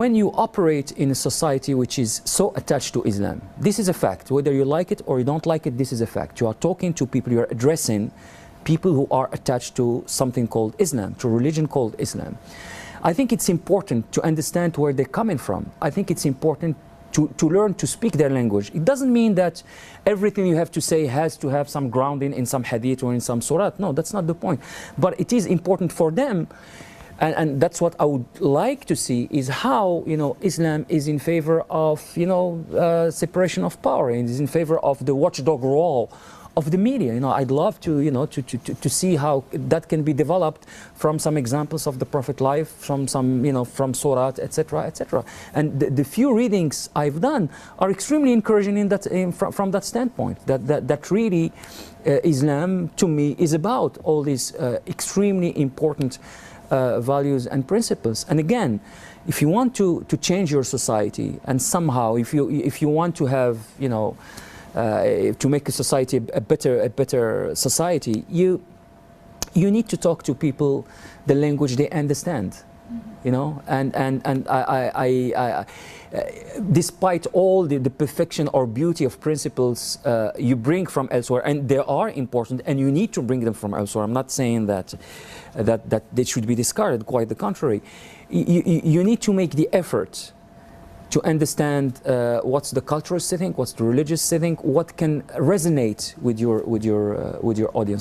When you operate in a society which is so attached to Islam, this is a fact. Whether you like it or you don't like it, this is a fact. You are talking to people, you are addressing people who are attached to something called Islam, to a religion called Islam. I think it's important to understand where they're coming from. I think it's important to learn to speak their language. It doesn't mean that everything you have to say has to have some grounding in some hadith or in some surat. No, that's not the point. But it is important for them. And that's what I would like to see, is how, Islam is in favor of, separation of power, and is in favor of the watchdog role of the media. I'd love to, to see how that can be developed from some examples of the Prophet life, from some, from Surat, etc., etc. And the few readings I've done are extremely encouraging in that, from that standpoint. That really, Islam to me is about all these extremely important values and principles. And again, if you want to change your society, and somehow if you want to have, to make a society a better society, you need to talk to people the language they understand. And I despite all the perfection or beauty of principles you bring from elsewhere, and they are important and you need to bring them from elsewhere. I'm not saying that they should be discarded, quite the contrary. You need to make the effort to understand what's the cultural setting, what's the religious setting, what can resonate with your audience.